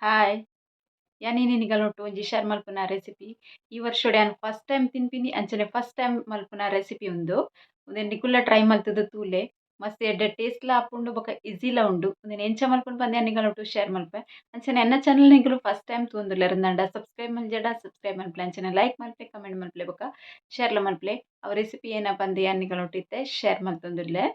Hi ಯಾನಿನಿ ನಿಗಲೊಟ್ಟು ಒಂಜಿ share ಮಲ್ಪುನ recipe ಈ ವರ್ಷೊಡೆ ಯಾನ್ ಫಸ್ಟ್ ಟೈಮ್ ತಿನ್ಪಿನಿ ಅಂಚನೆ ಫಸ್ಟ್ ಟೈಮ್ ಮಲ್ಪುನ ರೆಸಿಪಿ ಉಂದೆನ್ ನಿಕುಲ್ಲ ಟ್ರೈ ಮಲ್ತುದು ತೂಲೆ ಮಸ್ತ್ ಎಡ್ಡೆ ಟೇಸ್ಟ್ ಲ ಆಪುಂಡು ಬೊಕ ಈಸಿಲ ಉಂಡು ಉಂದೆನ್ ಎಂಚ ಮಲ್ಪುನು ಪಂದ್ ಯಾನ್ ನಿಗಲೊಟ್ಟು ಶೇರ್ ಮಲ್ಪೆ ಅಂಚನೆ ಎನ್ನ ಚಾನಲ್ ನಿಕುಲು ಫಸ್ಟ್ ಟೈಮ್ ತೂಂದುಲ್ಲೆರ್ ದಾಂಡ ಸಬ್ಸ್ಕ್ರೈಬ್ ಮಲ್ಜೆಡ ಸಬ್ಸ್ಕ್ರೈಬ್ ಮಲ್ಪಲೆ ಅಂಚನೆ ಲೈಕ್ ಮಲ್ಪಲೆ ಕಮೆಂಟ್ ಮಲ್ಪಲೆ ಬೊಕ ಶೇರ್ಲ ಮಲ್ಪಲೆ ಅವ ರೆಸಿಪಿ ಏನ ಪಂದ್ ಯಾನ್ ನಿಗಲೊಟ್ಟು ಇತ್ತೆ ಶೇರ್ ಮಲ್ತೊಂದುಲ್ಲೆ.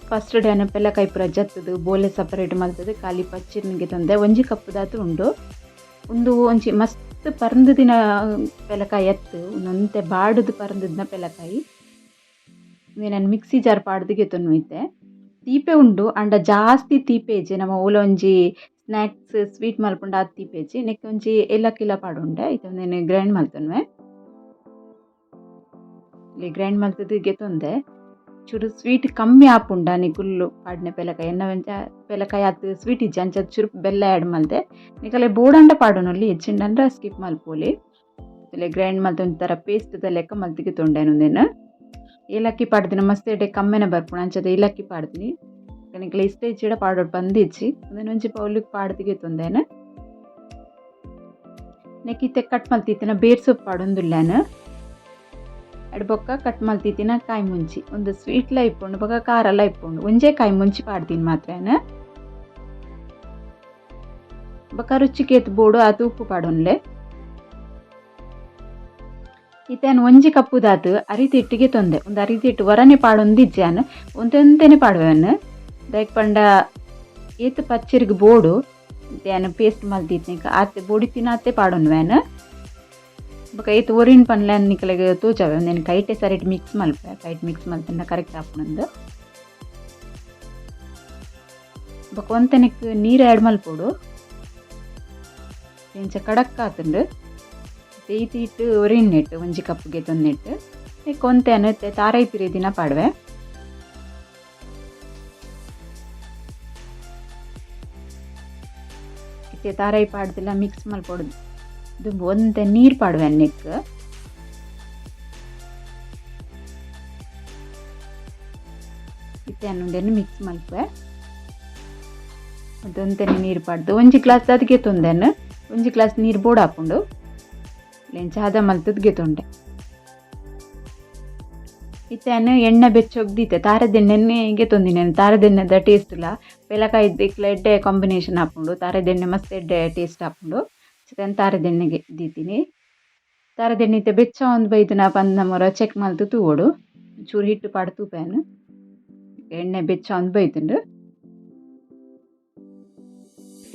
ಫಸ್ಟ್ ಡೇ ಪೆಲ್ಲಕಾಯಿ ಪೂರ ಜತ್ತದು ಬೋಲೆ ಸಪರೇಟ್ ಮಲ್ತದು ಖಾಲಿ ಪಚ್ಚಿರ್ನಿಗೆ ತಂದೆ ಒಂಜಿ ಕಪ್ಪು ದಾತು ಉಂಡು ಉಂದು ಒಂಜಿ ಮಸ್ತ್ ಪರಂದುದಿನ ಪೆಲಕಾಯಿ ಎತ್ತು ಒಂದೊಂತೆ ಬಾಡುದು ಪರಂದುದಿನ ಪೆಲಕಾಯಿ ನಾನು ಮಿಕ್ಸಿ ಜಾರ್ ಪಾಡ್ದಿಗೆ ತೊನ್ನುತ್ತೆ ತೀಪೆ ಉಂಡು ಅಂಡ ಜಾಸ್ತಿ ತೀಪೇಜಿ ನಮ್ಮ ಓಲ ಒಂಜಿ ಸ್ನ್ಯಾಕ್ಸ್ ಸ್ವೀಟ್ ಮಲ್ಪುಂಡ ಅದು ತೀಪೇಜಿ ನೆಕ್ ಒಂಜಿ ಏಲಕ್ಕಿಲ ಪಾಡುಂಡೆ ಇದೊಂದೇನು ಗ್ರೈಂಡ್ ಮಲ್ತೊನ್ವೆ ಇಲ್ಲಿ ಗ್ರೈಂಡ್ ಮಲ್ತದಿಗೆ ತೊಂದೆ ಚೂರು ಸ್ವೀಟ್ ಕಮ್ಮಿ ಆಪುಂಡ ನಿಕುಲ್ಲು ಪಾಡ್ನೆ ಪೆಲಕಾಯಿ ಎನ್ನ ಪೆಲಕಾಯಿ ಆತು ಸ್ವೀಟ್ ಇಜ್ಜಿ ಅಂಚದು ಚೂರು ಬೆಲ್ಲ ಆ್ಯಡ್ ಮಲ್ದೆ ನಿಕಲೆ ಬೋಡಂಡ ಪಾಡೋನಲ್ಲಿ ಹೆಚ್ಚಿಂಡ ಸ್ಕಿಪ್ ಮಲ್ಪೋಲಿ ಇಲ್ಲಿ ಗ್ರೈಂಡ್ ಮಲ್ತ ಒಂಥರ ಪೇಸ್ಟ್ ಲೆಕ್ಕ ಮಲ್ತಿಗೆ ತೊಂಡೇನು ಏಲಕ್ಕಿ ಪಾಡ್ದಿನ ಮಸ್ತ್ ಎಡ್ಡೆ ಕಮ್ಮೆನ ಬರ್ಪುಣ ಅಂಚದ ಏಲಕ್ಕಿ ಪಾಡ್ದಿನಿ ನಿಕಲೆ ಇಷ್ಟ ಇಚ್ಚಿಡ ಪಾಡೋಡು ಬಂದಿಚ್ಚಿ ಒಂದೇನು ಒಂಜಿ ಪೌಲಿಗೆ ಪಾಡ್ದಿಗೆ ತೊಂದೇನು ನೆಕ್ಕಿತ್ತೆ ಕಟ್ ಮಲ್ತಿತ್ತಿನ ಬೇರ್ ಸೊಪ್ಪು ಪಾಡೊಂದುಲ್ಲೇನು ಬೊಕ್ಕ ಕಟ್ ಮಲ್ತಿತ್ತಿನ ಕಾಯಿ ಮುಂಚಿ ಒಂದು ಸ್ವೀಟ್ಲ ಇಪ್ಪುಂಡು ಬೊಕ್ಕ ಖಾರಲ ಇಪ್ಪುಂಡು ಒಂಜೇ ಕಾಯಿ ಮುಂಚಿ ಪಾಡ್ತೀನಿ ಮಾತ್ರ ಬೊಕ್ಕ ರುಚಿಗೆ ಎತ್ತು ಬೋಡು ಅದು ಉಪ್ಪು ಪಾಡೊನ್ಲೆ ಇತ್ತೇನು ಒಂಜಿ ಕಪ್ಪುದಾತು ಅರಿತಿಟ್ಟಿಗೆ ತೊಂದೆ ಒಂದು ಅರಿತಿಟ್ಟು ಹೊರನೆ ಪಾಡೊಂದಿಜ್ಜಾನು ಒಂದೊಂತೆನೆ ಪಾಡುವೆನು ದೈಕ್ ಪಂಡ ಏತು ಪಚ್ಚಿರ್ಗೆ ಬೋಡು ಏನು ಪೇಸ್ಟ್ ಮಲ್ತಿತ್ನಿಕ ಆತೆ ಬೋಡಿ ತಿನ್ನಾತೆ ಪಾಡೊನ್ವೇನು ಬೊಕ ಏತು ಒರಿನ್ ಪನ್ಲೆ ನಿಕಲೆಗೆ ತೋಜಾವೆ ಒಂದೇನು ಕೈಟೆ ಸರಿಟ್ ಮಿಕ್ಸ್ ಮಲ್ಪೆ ಕೈಟ್ ಮಿಕ್ಸ್ ಮಲ್ತಂಡ ಕರೆಕ್ಟ್ ಆಪುನಂದು ಬೊಕ ಒಂತೆನಕ್ ನೀರು ಆ್ಯಡ್ ಮಲ್ಪೋಡು ಎಂಚ ಕಡಕ್ ಆತುಂಡು ತೇಯ್ತಿಟ್ಟು ಒರಿನ್ ನೆಟ್ಟು ಒಂಜಿ ಕಪ್ಪುಗೆ ತೊಂದೆಟ್ಟು ನೆಕ್ ಒಂತೆನು ತಾರೈ ಪಿರಿ ದಿನ ಪಾಡುವೆ ಇತ್ತೆ ತಾರೈ ಪಾಡ್ದಿಲ್ಲ ಮಿಕ್ಸ್ ಮಲ್ಪೋಡು ಇದು ಒಂತೆ ನೀರು ಪಾಡುವೆ ನೆಕ್ ಇತ್ತೆ ಅನ್ನೊಂದೇನು ಮಿಕ್ಸ್ ಮಲ್ಪೆ ಅದೊಂತೆನೆ ನೀರು ಪಾಡ್ದು ಒಂಜಿ ಗ್ಲಾಸ್ ಅದಕ್ಕೆ ತೊಂದೆನು ಒಂಜಿ ಗ್ಲಾಸ್ ನೀರು ಬೋಡು ಹಾಕೊಂಡು ಲೆಂಚ ಹದ ಮಲ್ತದ್ಗೆ ತೊಂಡೆ ಇತ್ತೇನು ಎಣ್ಣೆ ಬೆಚ್ಚೊಗ್ದಿತ್ತೆ ತಾರದೆಣ್ಣೆಗೆ ತೊಂದಿನೇನು ತಾರದೆಣ್ಣೆದ ಟೇಸ್ಟ್ ಇಲ್ಲ ಪೆಲಕಾಯಿ ಇಕ್ಲ ಎಡ್ಡೆ ಕಾಂಬಿನೇಷನ್ ಹಾಕೊಂಡು ತಾರದೆಣ್ಣೆ ಮಸ್ತ್ ಎಡ್ಡೆ ಟೇಸ್ಟ್ ಹಾಕೊಂಡು ಚಿಕನ್ ತಾರದೆಣ್ಣೆಗೆ ದೀತೀನಿ ತಾರದೆಣ್ಣೆ ಇತ್ತೆ ಬೆಚ್ಚ ಒಂದು ಬೈದಿನ ಪಂದ ಮೊರ ಚೆಕ್ ಮಲ್ತು ತೂವೋಡು ಚೂರು ಹಿಟ್ಟು ಪಾಡು ತೂಪೇನು ಎಣ್ಣೆ ಬೆಚ್ಚ ಒಂದು ಬೈತುಂಡು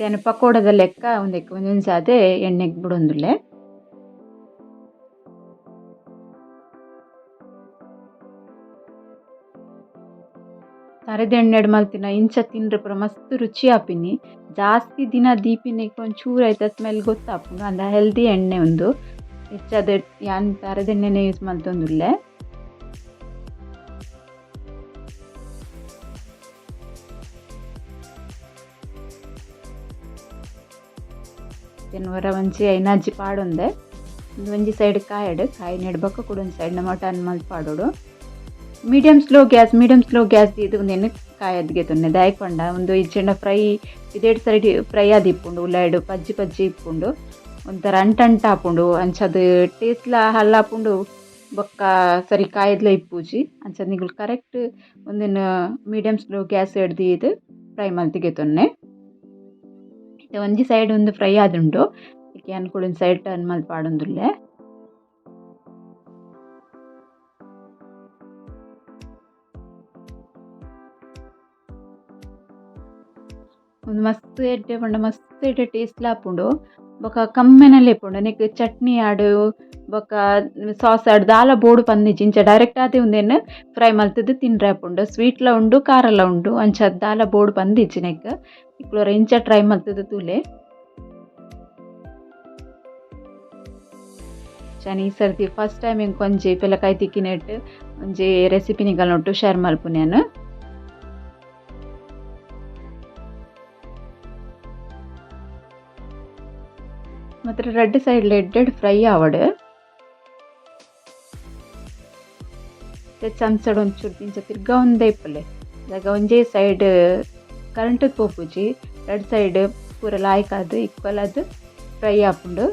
ಏನು ಪಕೋಡದ ಲೆಕ್ಕ ಒಂದೊಂದು ಸಾದೆ ಎಣ್ಣೆಗೆ ಬಿಡೊಂದುಲ್ಲೆ ತಾರದೆಣ್ಣೆ ಮಲ್ತಿನ ಇಂಚ ತಿಂದ್ರೆ ಪೂರ ಮಸ್ತ್ ರುಚಿ ಆಪಿನಿ ಜಾಸ್ತಿ ದಿನ ದೀಪಿನಕ್ಕೆ ಒಂಚೂರು ಆಯ್ತಾ ಸ್ಮೆಲ್ ಗೊತ್ತಾಪುಂಡು ಅಂದ ಹೆಲ್ದಿ ಎಣ್ಣೆ ಒಂದು ಹೆಚ್ಚದ ಯಾನ್ ತಾರದೆಣ್ಣೆನೇ ಯೂಸ್ ಮಲ್ತೊಂದುಲ್ಲೆ ಹೊರ ಒಂಚಿ ಐನಾಜಿ ಪಾಡೊಂದೆ ಒಂಜಿ ಸೈಡ್ ಕಾಯಿ ನೆಡ್ಬಕ್ಕ ಕೂಡ ಒಂದು ಸೈಡ್ನ ಮಟನ್ ಮಲ್ತ್ ಪಾಡೋಡು ಮೀಡಿಯಮ್ ಸ್ಲೋ ಗ್ಯಾಸ್ ಇದು ಒಂದೇನು ಕಾಯದ್ಗೆ ತೊನ್ನೆ ದಾಯ್ಕೊಂಡ ಒಂದು ಇಚ್ಚೆಂಡ ಫ್ರೈ ಇದೆರಡು ಸೈಡ್ ಫ್ರೈ ಆದಿ ಇಪ್ಪುಂಡು ಉಳ್ಳಾಯ್ಡು ಪಜ್ಜಿ ಇಪ್ಪುಂಡು ಒಂಥರ ಅಂಟಂಟ ಹಾಪುಂಡು ಅಂಚದು ಟೇಸ್ಟ್ಲ ಹಲ್ಲಾಪುಂಡು ಬೊಕ್ಕ ಸರಿ ಕಾಯದ್ಲ ಇಪ್ಪುಜಿ ಅಂಚದು ನಿಗುಲು ಕರೆಕ್ಟ್ ಒಂದೇನು ಮೀಡಿಯಮ್ ಸ್ಲೋ ಗ್ಯಾಸ್ ಹಿಡ್ದು ಇದು ಫ್ರೈ ಮಲ್ತಿಗೆ ತೊನ್ನೆ ಒಂಜಿ ಸೈಡ್ ಒಂದು ಫ್ರೈ ಆದುಂಡು ಅನ್ಕೂಡ ಸೈಡ್ ಟರ್ನ್ ಮಲ್ತ್ ಪಾಡೊಂದುಲ್ಲೆ ಒಂದು ಮಸ್ತ್ ಎಡ್ಡೆ ಪಂಡ ಮಸ್ತ್ ಎಡ್ಡೆ ಟೇಸ್ಟ್ ಲಾಪುಂಡು ಬೊಕ ಕಮ್ಮೆನ ಲೇಪುಂಡು ನೆಕ್ ಚಟ್ನಿ ಆಡು ಬೊಕ ಸಾಸ್ ಆಡು ದಾಲ ಬೋಡು ಪಂದಿಜ್ಜಿ ಇಂಚ ಡೈರೆಕ್ಟ್ ಆತೆ ಉಂದೆನ್ ಫ್ರೈ ಮಲ್ತುದು ತಿನ್ರೆ ಆಪುಂಡು ಸ್ವೀಟ್ಲ ಉಂಡು ಕಾರಲ ಉಂಡು ಅಂಚ ದಾಲ ಬೋಡು ಪಂದಿಜ್ಜಿ ನೆಕ್ ಇಕ್ಲೋರ ಇಂಚ ಟ್ರೈ ಮಲ್ತುದು ತೂಲೆ ಈ ಸರ್ತಿ ಫಸ್ಟ್ ಟೈಮ್ ಇಂಕ್ ಒಂಜಿ ಪಿಲಕಾಯಿ ತಿಕ್ಕಿನೆಟ್ ಒಂಜಿ ರೆಸಿಪಿ ನಿಕಲ್ನೊಟ್ಟು ಶೇರ್ ಮಲ್ಪುನೇನು. ಮಾತ್ರ ರೆಡ್ ಸೈಡ್ಲ ಎಡ್ಡೆಡ್ ಫ್ರೈ ಆವಡ್ ಚಮಚಡ್ ಒಂಚೂರು ತಿಂಚ ತಿರ್ಗ ಒಂದೇ ಇಪ್ಪಲೆ ಇದಾಗ ಒಂಜೇ ಸೈಡ್ ಕರೆಂಟ್ ಪೋಪುಜಿ ರೆಡ್ ಸೈಡ್ ಪೂರ ಲಾಯ್ಕ್ ಅದು ಈಕ್ವಲ್ ಅದು ಫ್ರೈ ಆಪುಂಡು.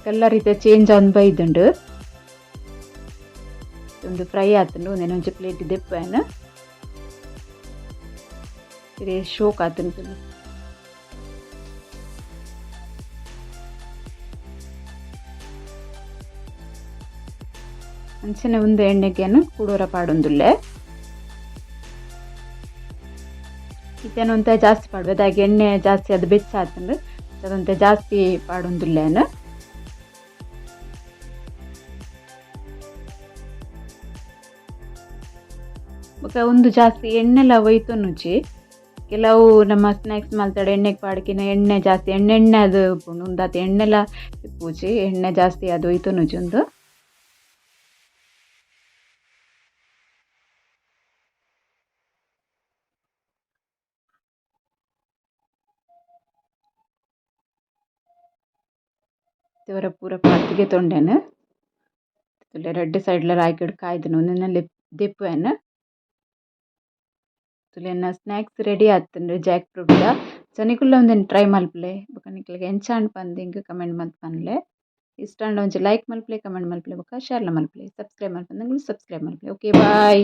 ಕಲರ್ ಇದೆ ಚೇಂಜ್ ಆನ್ ಬೈದುಂಡು ಒಂದು ಫ್ರೈ ಆತುಂಡು ಒಂದೇನು ಒಂಜಿ ಪ್ಲೇಟ್ ದೆಪ್ಪೇನ ಇರೇ ಶೋಕ್ ಆತುಂಡು ಅಂಚನೆ ಒಂದು ಎಣ್ಣೆಗೆನು ಕೂಡೋರ ಪಾಡೊಂದುಲ್ಲೆ ಇತ್ತೇನು ಅಂತ ಜಾಸ್ತಿ ಪಾಡ್ಬೋದು ಅದಾಗಿ ಎಣ್ಣೆ ಜಾಸ್ತಿ ಅದು ಬೆಚ್ಚ ಆತುಂಡು ಅದಂತೆ ಜಾಸ್ತಿ ಪಾಡೊಂದುಲ್ಲೇನು. ಬೊಕ ಒಂದು ಜಾಸ್ತಿ ಎಣ್ಣೆಲ ಒಯ್ತೊನುಜಿ ಕೆಲವು ನಮ್ಮ ಸ್ನ್ಯಾಕ್ಸ್ ಮಲ್ತಡೆ ಎಣ್ಣೆಗೆ ಪಾಡ್ಕಿನ ಎಣ್ಣೆ ಜಾಸ್ತಿ ಎಣ್ಣೆ ಅದು ಉಪ್ಪುಂಡು ಉಂದಾತ ಎಣ್ಣೆಲ ಇಪ್ಪುಜಿ ಎಣ್ಣೆ ಜಾಸ್ತಿ ಅದು ಒಯ್ತೊನುಜಿ ಒಂದು ಇವರ ಪೂರ ಪಾತಿಗೆ ತೊಂಡೆನು ರೆಡ್ ಸೈಡ್ಲ ರಾಯ್ಕಡ್ ಕಾಯ್ದನು ಒಂದೆಲ್ಲ ದೆಪ್ಪುವೆನು ತುಲೆನ ಸ್ನ್ಯಾಕ್ಸ್ ರೆಡಿ ಆತುಂಡು ಜಾಕ್ ಫ್ರೂಟ್ ಸನಿಕುಲ್ಲ ಒಂದೆನ್ ಟ್ರೈ ಮಲ್ಪಲೆ ಬೊಕ ನಿಕ್ಲೆಗ್ ಎಂಚಾಂಡ್ ಪಂದ್ ಕಮೆಂಟ್ ಮಲ್ಪನ್ಲೆ ಇಷ್ಟ ಒಂಜಿ ಲೈಕ್ ಮಲ್ಪಲೆ ಕಮೆಂಟ್ ಮಲ್ಪಲೆ ಬೊಕ ಶೇರ್ಲ ಮಲ್ಪಲೆ ಸಬ್ಸ್ಕ್ರೈಬ್ ಮಲ್ಪಂದಂಗ್ಲು ಸಬ್ಸ್ಕ್ರೈಬ್ ಮಲ್ಪಲೆ. ಓಕೆ ಬಾಯ್.